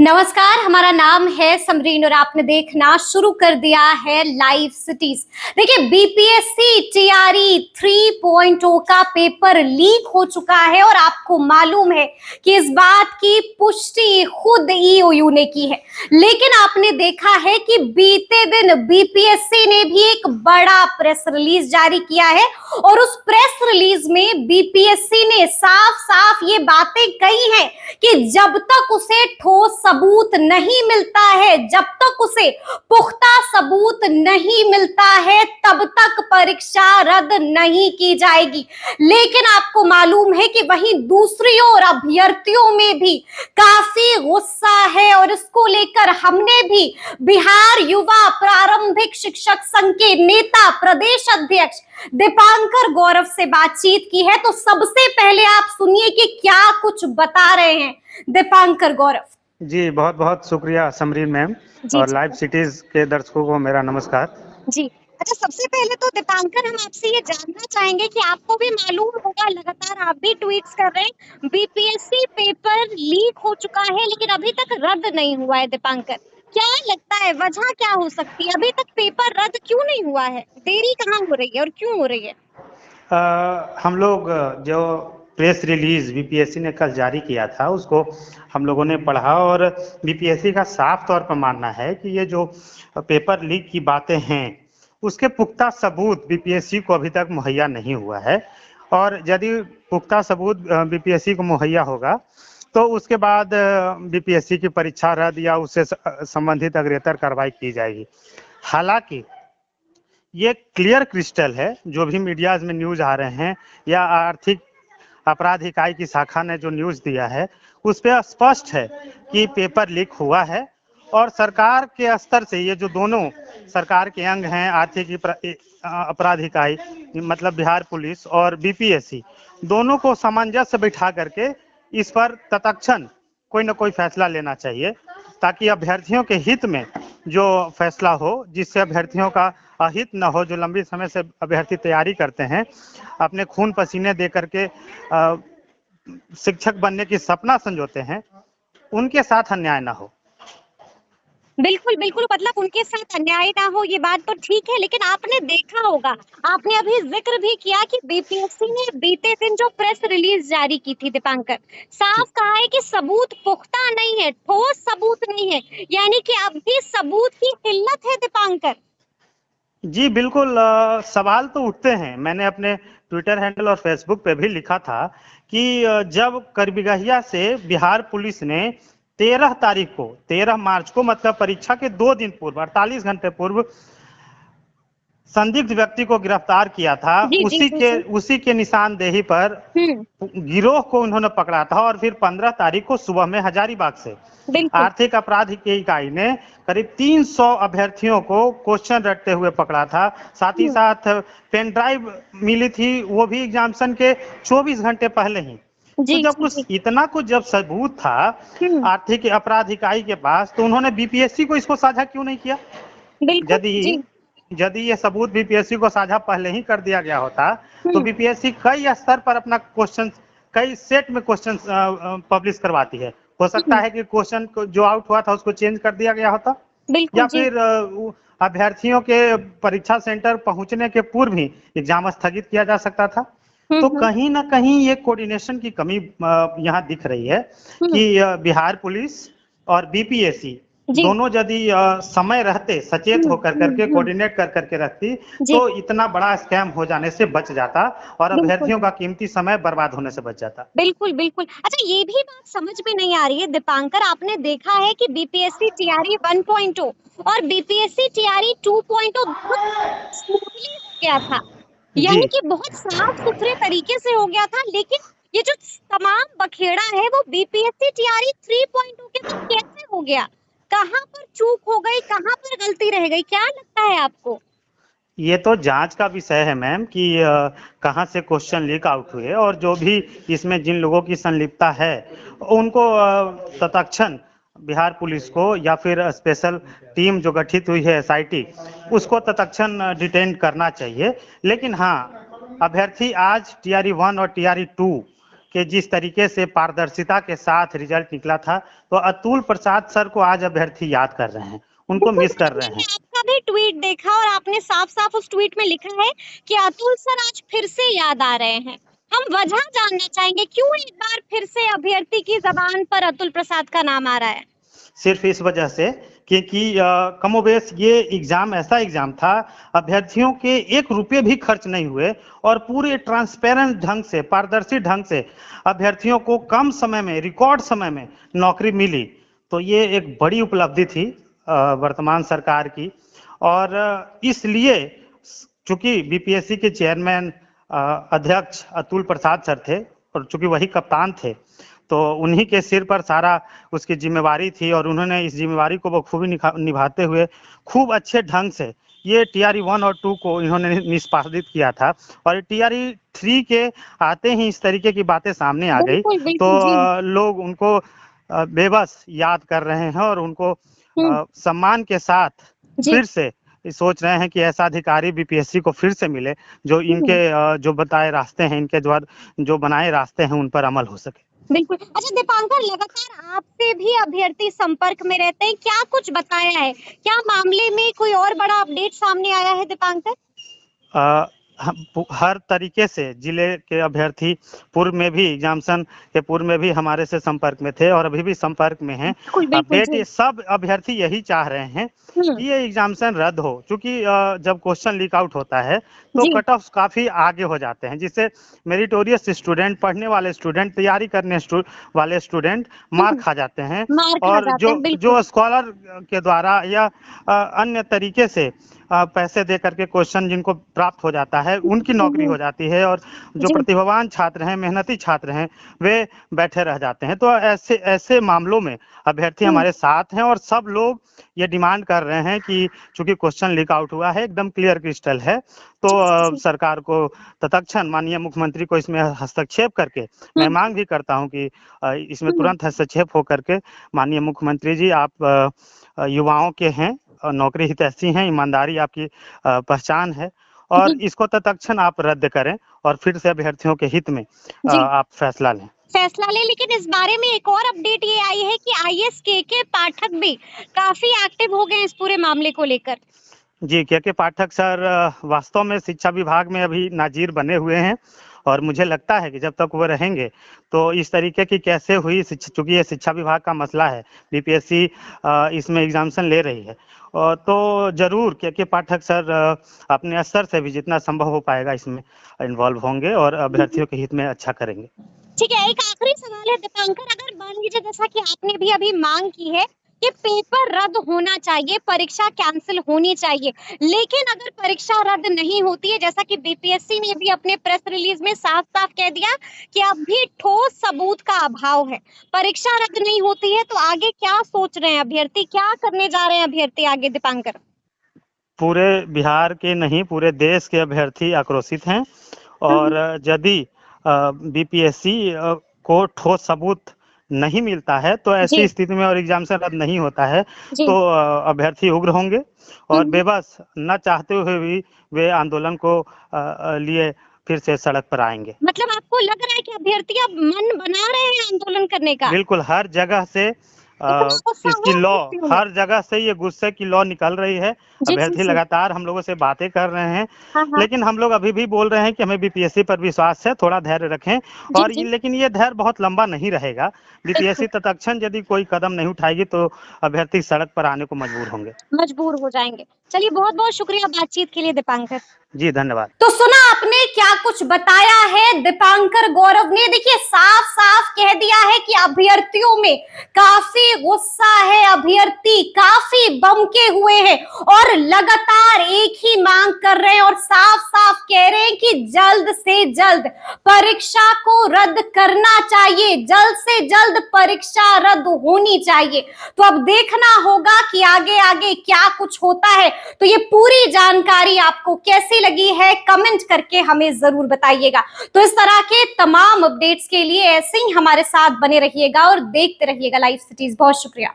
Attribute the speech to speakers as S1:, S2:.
S1: नमस्कार, हमारा नाम है समरीन और आपने देखना शुरू कर दिया है लाइव सिटीज। देखिए, बीपीएससी टीआरई 3.0 का पेपर लीक हो चुका है और आपको मालूम है कि इस बात की पुष्टि खुद ईओयू ने की है। लेकिन आपने देखा है कि बीते दिन बीपीएससी ने भी एक बड़ा प्रेस रिलीज जारी किया है और उस प्रेस रिलीज में बीपीएससी ने साफ साफ ये बातें कही हैं कि जब तक उसे ठोस सबूत नहीं मिलता है, जब तक उसे पुख्ता सबूत नहीं मिलता है, तब तक परीक्षा रद्द नहीं की जाएगी। लेकिन आपको मालूम है कि वहीं दूसरी ओर अभ्यर्थियों में भी काफी गुस्सा है और इसको लेकर हमने भी बिहार युवा प्रारंभिक शिक्षक संघ के नेता प्रदेश अध्यक्ष दीपांकर गौरव से बातचीत की है। तो सबसे पहले आप सुनिए कि क्या कुछ बता रहे हैं दीपांकर गौरव।
S2: जी बहुत बहुत शुक्रिया समरीन मैम और लाइव सिटीज के दर्शकों को मेरा नमस्कार।
S1: जी अच्छा, सबसे पहले तो दीपांकर हम आपसे ये जानना चाहेंगे कि आपको भी मालूम होगा, लगातार आप भी ट्वीट्स कर रहे हैं, बीपीएससी पेपर लीक हो चुका है लेकिन अभी तक रद्द नहीं हुआ है। दीपांकर, क्या लगता है वजह क्या हो सकती है? अभी तक पेपर रद्द क्यों नहीं हुआ है? देरी कहाँ हो रही है और क्यों हो रही है?
S2: हम लोग जो प्रेस रिलीज बीपीएससी ने कल जारी किया था उसको हम लोगों ने पढ़ा और बीपीएससी का साफ तौर पर मानना है कि ये जो पेपर लीक की बातें हैं उसके पुख्ता सबूत बीपीएससी को अभी तक मुहैया नहीं हुआ है। और यदि पुख्ता सबूत बीपीएससी को मुहैया होगा तो उसके बाद बीपीएससी की परीक्षा रद्द या उससे संबंधित अग्रेतर कार्रवाई की जाएगी। हालांकि ये क्लियर क्रिस्टल है, जो भी मीडियाज में न्यूज आ रहे हैं या आर्थिक अपराध इकाई की शाखा ने जो न्यूज दिया है उस पर स्पष्ट है कि पेपर लीक हुआ है। और सरकार के स्तर से ये जो दोनों सरकार के अंग हैं, आर्थिक अपराध इकाई मतलब बिहार पुलिस और बीपीएससी, दोनों को सामंजस्य बिठा करके इस पर तत्क्षण कोई ना कोई फैसला लेना चाहिए ताकि अभ्यर्थियों के हित में जो फैसला हो, जिससे अभ्यर्थियों का अहित न हो। जो लंबी समय से अभ्यर्थी तैयारी करते हैं, अपने खून पसीने दे करके शिक्षक बनने की सपना संजोते हैं, उनके साथ अन्याय ना हो।
S1: बिल्कुल बिल्कुल, मतलब उनके साथ अन्याय ना हो, ये बात तो ठीक है। लेकिन आपने देखा होगा, आपने अभी जिक्र भी किया कि बीपीएससी ने बीते दिन जो प्रेस रिलीज जारी की थी, दीपांकर, साफ कहा है कि सबूत पुख्ता नहीं है, ठोस सबूत नहीं है, यानी कि अब भी सबूत की किल्लत है। दीपांकर
S2: जी बिल्कुल, सवाल तो उठते हैं। मैंने अपने ट्विटर हैंडल और फेसबुक पे भी लिखा था कि जब करबिगहिया से बिहार पुलिस ने 13 मार्च को मतलब परीक्षा के 2 दिन पूर्व 48 घंटे पूर्व संदिग्ध व्यक्ति को गिरफ्तार किया था, उसी के निशानदेही पर गिरोह को उन्होंने पकड़ा था और फिर 15 तारीख को सुबह में हजारीबाग से आर्थिक अपराध की इकाई ने करीब 300 अभ्यर्थियों को क्वेश्चन रटते हुए पकड़ा था। साथ ही साथ पेन ड्राइव मिली थी, वो भी एग्जामिनेशन के 24 घंटे पहले ही। तो जब कुछ इतना कुछ जब सबूत था आर्थिक अपराध इकाई के पास, तो उन्होंने बीपीएससी को इसको साझा क्यों नहीं किया? यदि ये सबूत बीपीएससी को साझा पहले ही कर दिया गया होता तो बीपीएससी कई स्तर पर अपना क्वेश्चन, कई सेट में क्वेश्चन पब्लिश करवाती है। हो सकता है कि क्वेश्चन जो आउट हुआ था उसको चेंज कर दिया गया होता, या फिर अभ्यर्थियों के परीक्षा सेंटर पहुंचने के पूर्व ही एग्जाम स्थगित किया जा सकता था। तो कहीं ना कहीं ये कोऑर्डिनेशन की कमी यहाँ दिख रही है कि बिहार पुलिस और बीपीएससी दोनों यदि समय रहते सचेत होकर करके कोऑर्डिनेट कर करके रखती तो इतना बड़ा स्कैम हो जाने से बच जाता और अभ्यर्थियों का कीमती समय बर्बाद होने से बच जाता।
S1: बिल्कुल बिल्कुल। अच्छा, ये भी बात समझ में नहीं आ रही है दीपांकर, आपने देखा है कि बीपीएससी टीआरई 1.0 और बीपीएससी टीआरई 2.0 बहुत स्मूथली हो गया था, यानी कि बहुत साफ सुथरे तरीके से हो गया था। लेकिन ये जो तमाम बखेड़ा है वो बीपीएससी टीआरई 3.0 के बाद कैसे हो गया? कहाँ पर चूक हो गई, कहाँ पर गलती रह गई, क्या लगता है आपको?
S2: ये तो जांच का विषय है मैम कि कहां से क्वेश्चन लीक आउट हुए और जो भी इसमें जिन लोगों की संलिप्तता है उनको तत्क्षण बिहार पुलिस को या फिर स्पेशल टीम जो गठित हुई है एसआईटी, उसको तत्क्षण डिटेन करना चाहिए। लेकिन हाँ, अभ्यर्थी आज टीआरई 1 और टीआरई 2 कि जिस तरीके से पारदर्शिता के साथ रिजल्ट निकला था, तो अतुल प्रसाद सर को आज अभ्यर्थी याद कर रहे हैं, उनको
S1: बिल्कुल,
S2: मिस कर रहे
S1: मैंने
S2: हैं।
S1: आपका भी ट्वीट देखा और आपने साफ-साफ उस ट्वीट में लिखा है कि अतुल सर आज फिर से याद आ रहे हैं। हम वजह जानना चाहेंगे, क्यों एक बार फिर से अभ्यर्थी की ज़बान पर अतुल प्रसाद का नाम आ रहा है?
S2: सिर्फ इस वजह से क्योंकि कमोबेश ये एग्जाम ऐसा एग्जाम था, अभ्यर्थियों के 1 रुपए भी खर्च नहीं हुए और पूरे ट्रांसपेरेंट ढंग से, पारदर्शी ढंग से अभ्यर्थियों को कम समय में, रिकॉर्ड समय में नौकरी मिली। तो ये एक बड़ी उपलब्धि थी वर्तमान सरकार की। और इसलिए चूंकि बीपीएससी के चेयरमैन अध्यक्ष अतुल प्रसाद सर थे और चूंकि वही कप्तान थे, तो उन्हीं के सिर पर सारा उसकी जिम्मेवारी थी और उन्होंने इस जिम्मेवारी को बखूबी निभाते हुए खूब अच्छे ढंग से ये टीआरई 1 और 2 को इन्होंने निष्पादित किया था। और टीआरई 3 के आते ही इस तरीके की बातें सामने आ गई,
S1: बिल्कुल,
S2: तो
S1: बिल्कुल, जी।
S2: लोग उनको बेबस याद कर रहे हैं और उनको
S1: हुँ,
S2: सम्मान के साथ
S1: जी।
S2: फिर से सोच रहे हैं कि ऐसा अधिकारी बीपीएससी को फिर से मिले, जो
S1: हुँ।
S2: इनके जो बताए रास्ते हैं, इनके द्वारा जो बनाए रास्ते हैं, उन पर अमल हो सके।
S1: बिल्कुल। अच्छा दीपांकर, लगातार आपसे भी अभ्यर्थी संपर्क में रहते हैं, क्या कुछ बताया है? क्या मामले में कोई और बड़ा अपडेट सामने आया है दीपांकर?
S2: अ, हर तरीके से जिले के अभ्यर्थी पूर्व में भी एग्जामिनेशन के पूर्व में भी हमारे से संपर्क में थे और अभी भी संपर्क में हैं।
S1: बिल्कुल, बिल्कुल,
S2: अपडेट ये
S1: जी।
S2: सब अभ्यर्थी यही चाह रहे हैं
S1: हुँ,
S2: कि ये एग्जामिनेशन रद्द हो, क्योंकि जब क्वेश्चन लीक आउट होता है तो
S1: जी।
S2: कट ऑफ काफ़ी आगे हो जाते हैं, जिससे मेरिटोरियस स्टूडेंट, पढ़ने वाले स्टूडेंट, तैयारी करने वाले स्टूडेंट मार
S1: हुँ,
S2: खा जाते हैं।
S1: मार खा
S2: और
S1: जाते
S2: जो
S1: हैं, बिल्कुल।
S2: जो स्कॉलर के द्वारा या अन्य तरीके से पैसे दे करके क्वेश्चन जिनको प्राप्त हो जाता है, उनकी
S1: हुँ,
S2: नौकरी
S1: हुँ,
S2: हो जाती है और जो
S1: जी।
S2: प्रतिभावान छात्र हैं, मेहनती छात्र हैं, वे बैठे रह जाते हैं। तो ऐसे ऐसे मामलों में अभ्यर्थी
S1: हुँ,
S2: हमारे साथ हैं और सब लोग ये डिमांड कर रहे हैं कि चूंकि क्वेश्चन लीक आउट हुआ है, एकदम क्लियर क्रिस्टल है, तो
S1: जी, जी, जी।
S2: सरकार को तत्क्षण माननीय मुख्यमंत्री को इसमें हस्तक्षेप करके, मैं
S1: हुँ,
S2: मांग भी करता हूं कि इसमें
S1: हुँ,
S2: तुरंत हस्तक्षेप हो करके माननीय मुख्यमंत्री जी, आप युवाओं के हैं और नौकरी हितैषी हैं, ईमानदारी आपकी पहचान है और
S1: जी,
S2: इसको तत्क्षण आप रद्द करें और फिर से अभ्यर्थियों के हित में
S1: जी।
S2: आप फैसला लें।
S1: फैसला ले, लेकिन इस बारे में एक और अपडेट ये आई है कि आईएएस के पाठक भी काफ़ी एक्टिव हो गए हैं इस पूरे मामले को लेकर।
S2: जी, के पाठक सर वास्तव में शिक्षा विभाग में अभी नाज़ीर बने हुए हैं और मुझे लगता है कि जब तक वो रहेंगे, तो इस तरीके की कैसे हुई चूँकि ये शिक्षा विभाग का मसला है, बीपीएससी इसमें एग्ज़ामिनेशन ले रही है। तो ज़रूर के पाठक सर अपने स्तर से भी जितना संभव हो पाएगा इसमें इन्वॉल्व होंगे और अभ्यर्थियों के हित में अच्छा करेंगे।
S1: ठीक है, एक आखिरी सवाल है दीपांकर, अगर मान लीजिए जैसा कि आपने भी अभी मांग की है कि पेपर रद्द होना चाहिए, परीक्षा कैंसिल होनी चाहिए, लेकिन अगर परीक्षा रद्द नहीं होती है, जैसा कि बीपीएससी ने भी अपने प्रेस रिलीज में साफ-साफ कह दिया कि अब भी ठोस सबूत का अभाव है, परीक्षा रद्द नहीं होती है, तो आगे क्या सोच रहे हैं अभ्यर्थी, क्या करने जा रहे हैं अभ्यर्थी आगे दीपांकर?
S2: पूरे बिहार के नहीं, पूरे देश के अभ्यर्थी आक्रोशित हैं और
S1: हुँ,
S2: यदि बीपीएससी को ठोस सबूत नहीं मिलता है, तो ऐसी
S1: जी,
S2: स्थिति में और एग्जामिनेशन रद्द नहीं होता है,
S1: जी।
S2: तो अभ्यर्थी उग्र होंगे
S1: हुँ,
S2: और
S1: हुँ।
S2: बेबस न चाहते हुए भी वे आंदोलन को लिए फिर से सड़क पर आएँगे।
S1: मतलब आपको लग रहा है कि अभ्यर्थी अब मन बना रहे हैं आंदोलन करने का?
S2: बिल्कुल, हर जगह से
S1: इतना गुस्सा
S2: इसकी
S1: है
S2: लौ
S1: अभ्यर्थियों में?
S2: हर जगह से ये गुस्से की लौ निकल रही है।
S1: जी, जी,
S2: अभ्यर्थी
S1: जी।
S2: लगातार हम लोगों से बातें कर रहे हैं,
S1: हाँ, हाँ।
S2: लेकिन हम लोग अभी भी बोल रहे हैं कि हमें बीपीएससी पर विश्वास है, थोड़ा धैर्य रखें
S1: जी,
S2: और ये
S1: जी।
S2: लेकिन ये धैर्य बहुत लंबा नहीं रहेगा।
S1: बिल्कुल,
S2: बीपीएससी तत्क्षण यदि कोई कदम नहीं उठाएगी, तो अभ्यर्थी सड़क पर आने को मजबूर होंगे।
S1: मजबूर हो जाएँगे। चलिए बहुत-बहुत शुक्रिया बातचीत के लिए दीपांकर।
S2: जी, धन्यवाद।
S1: तो सुना आपने क्या कुछ बताया है दीपांकर गौरव ने। देखिए साफ-साफ कह दिया है कि अभ्यर्थियों में काफी गुस्सा है, अभ्यर्थी काफी बमके हुए हैं और लगातार एक ही मांग कर रहे हैं और साफ-साफ कह रहे हैं कि जल्द से जल्द परीक्षा को रद्द करना चाहिए, जल्द से जल्द परीक्षा रद्द होनी चाहिए। तो अब देखना होगा कि आगे आगे क्या कुछ होता है। तो ये पूरी जानकारी आपको कैसी लगी है, कमेंट करके हमें जरूर बताइएगा। तो इस तरह के तमाम अपडेट्स के लिए ऐसे ही हमारे साथ बने रहिएगा और देखते रहिएगा लाइव सिटीज। बहुत शुक्रिया।